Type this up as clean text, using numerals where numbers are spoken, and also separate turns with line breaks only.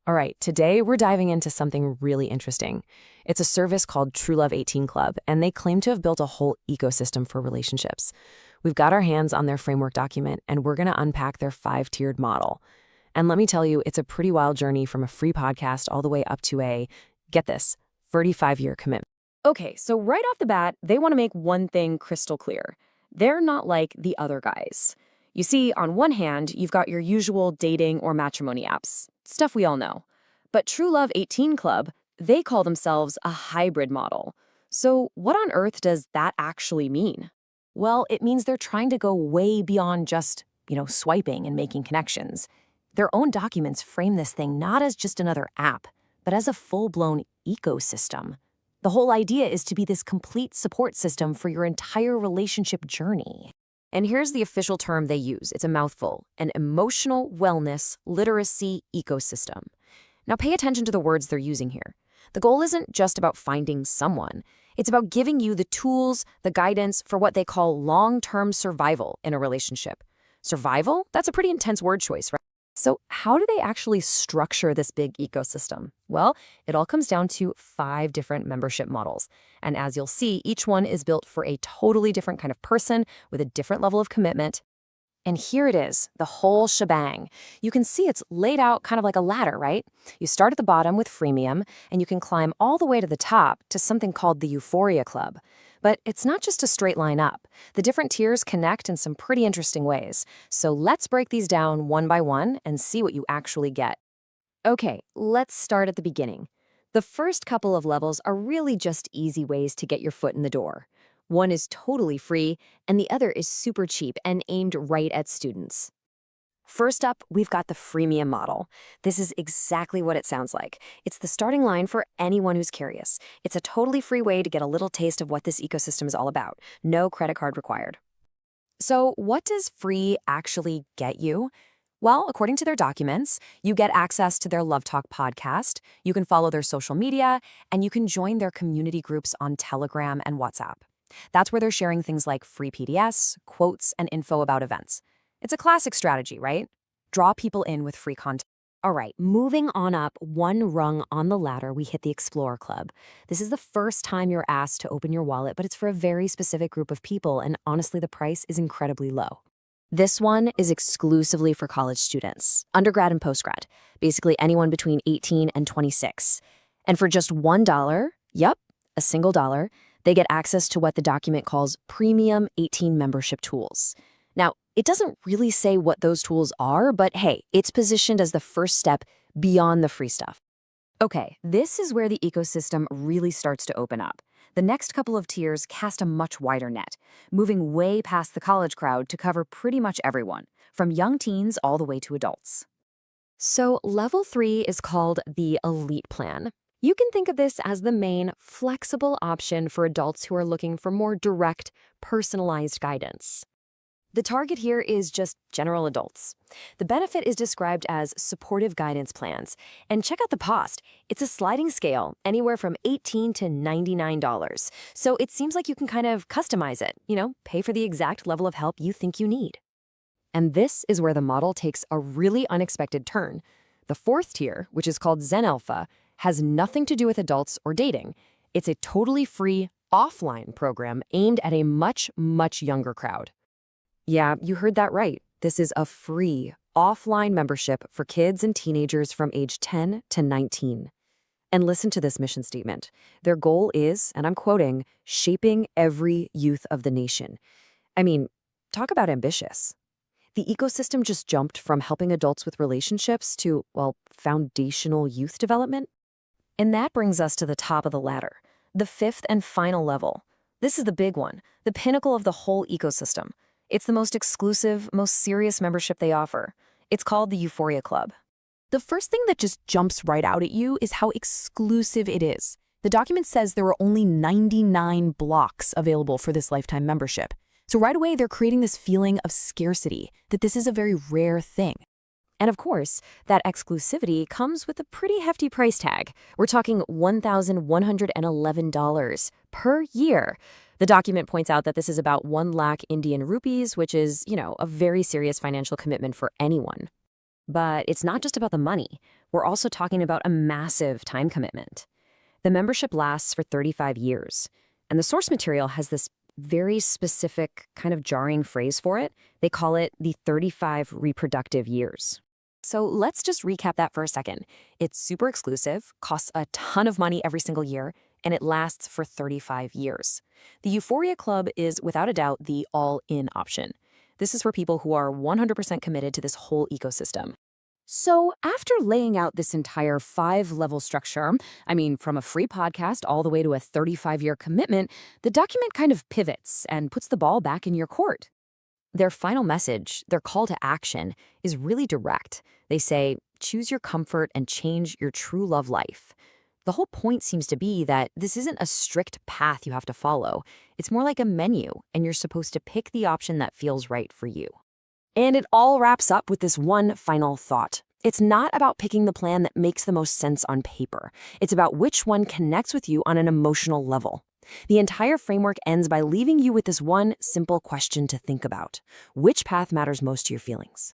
All right, today we're diving into something really interesting. It's a service called Truelove18club, and they claim to have built a whole ecosystem for relationships. We've got our hands on their framework document, and we're going to unpack their 5-tiered model. And let me tell you, it's a pretty wild journey from a free podcast all the way up to get this, 35-year commitment.
Okay, so right off the bat, they want to make one thing crystal clear. They're not like the other guys. You see, on one hand, you've got your usual dating or matrimony apps, stuff we all know. But Truelove 18 Club, they call themselves a hybrid model. So what on earth does that actually mean?
Well, it means they're trying to go way beyond just, swiping and making connections. Their own documents frame this thing not as just another app, but as a full-blown ecosystem. The whole idea is to be this complete support system for your entire relationship journey. And here's the official term they use. It's a mouthful: an emotional wellness literacy ecosystem. Now pay attention to the words they're using here. The goal isn't just about finding someone. It's about giving you the tools, the guidance for what they call long-term survival in a relationship. Survival? That's a pretty intense word choice, right? So how do they actually structure this big ecosystem? Well, it all comes down to 5 different membership models. And as you'll see, each one is built for a totally different kind of person with a different level of commitment. And here it is, the whole shebang. You can see it's laid out kind of like a ladder, right? You start at the bottom with freemium, and you can climb all the way to the top to something called the Euphoria Club. But it's not just a straight line up. The different tiers connect in some pretty interesting ways. So let's break these down one by one and see what you actually get. Okay, let's start at the beginning. The first couple of levels are really just easy ways to get your foot in the door. One is totally free, and the other is super cheap and aimed right at students. First up, we've got the freemium model. This is exactly what it sounds like. It's the starting line for anyone who's curious. It's a totally free way to get a little taste of what this ecosystem is all about. No credit card required. So what does free actually get you? Well, according to their documents, you get access to their Love Talk podcast, you can follow their social media, and you can join their community groups on Telegram and WhatsApp. That's where they're sharing things like free PDFs, quotes, and info about events. It's a classic strategy, right? Draw people in with free content. All right, moving on up one rung on the ladder, we hit the Explorer Club. This is the first time you're asked to open your wallet, but it's for a very specific group of people, and honestly, the price is incredibly low. This one is exclusively for college students, undergrad and postgrad, basically anyone between 18 and 26. And for just $1, yep, a single dollar, they get access to what the document calls Premium 18 Membership Tools. Now, it doesn't really say what those tools are, but hey, it's positioned as the first step beyond the free stuff. Okay, this is where the ecosystem really starts to open up. The next couple of tiers cast a much wider net, moving way past the college crowd to cover pretty much everyone, from young teens all the way to adults. So level 3 is called the Elite Plan. You can think of this as the main, flexible option for adults who are looking for more direct, personalized guidance. The target here is just general adults. The benefit is described as supportive guidance plans. And check out the cost. It's a sliding scale, anywhere from $18 to $99. So it seems like you can kind of customize it, pay for the exact level of help you think you need. And this is where the model takes a really unexpected turn. The 4th tier, which is called Zen Alpha, has nothing to do with adults or dating. It's a totally free, offline program aimed at a much, much younger crowd. Yeah, you heard that right. This is a free, offline membership for kids and teenagers from age 10 to 19. And listen to this mission statement. Their goal is, and I'm quoting, shaping every youth of the nation. I mean, talk about ambitious. The ecosystem just jumped from helping adults with relationships to, foundational youth development. And that brings us to the top of the ladder, the 5th and final level. This is the big one, the pinnacle of the whole ecosystem. It's the most exclusive, most serious membership they offer. It's called the Euphoria Club. The first thing that just jumps right out at you is how exclusive it is. The document says there are only 99 blocks available for this lifetime membership. So right away, they're creating this feeling of scarcity, that this is a very rare thing. And of course, that exclusivity comes with a pretty hefty price tag. We're talking $1,111 per year. The document points out that this is about 1 lakh Indian rupees, which is, a very serious financial commitment for anyone.
But it's not just about the money. We're also talking about a massive time commitment. The membership lasts for 35 years, and the source material has this very specific, kind of jarring phrase for it. They call it the 35 reproductive years.
So let's just recap that for a second. It's super exclusive, costs a ton of money every single year, and it lasts for 35 years. The Euphoria Club is without a doubt the all-in option. This is for people who are 100% committed to this whole ecosystem.
So, after laying out this entire 5-level structure, from a free podcast all the way to a 35-year commitment, the document kind of pivots and puts the ball back in your court.
Their final message, their call to action, is really direct. They say, choose your comfort and change your true love life. The whole point seems to be that this isn't a strict path you have to follow. It's more like a menu, and you're supposed to pick the option that feels right for you. And it all wraps up with this one final thought. It's not about picking the plan that makes the most sense on paper. It's about which one connects with you on an emotional level. The entire framework ends by leaving you with this one simple question to think about. Which path matters most to your feelings?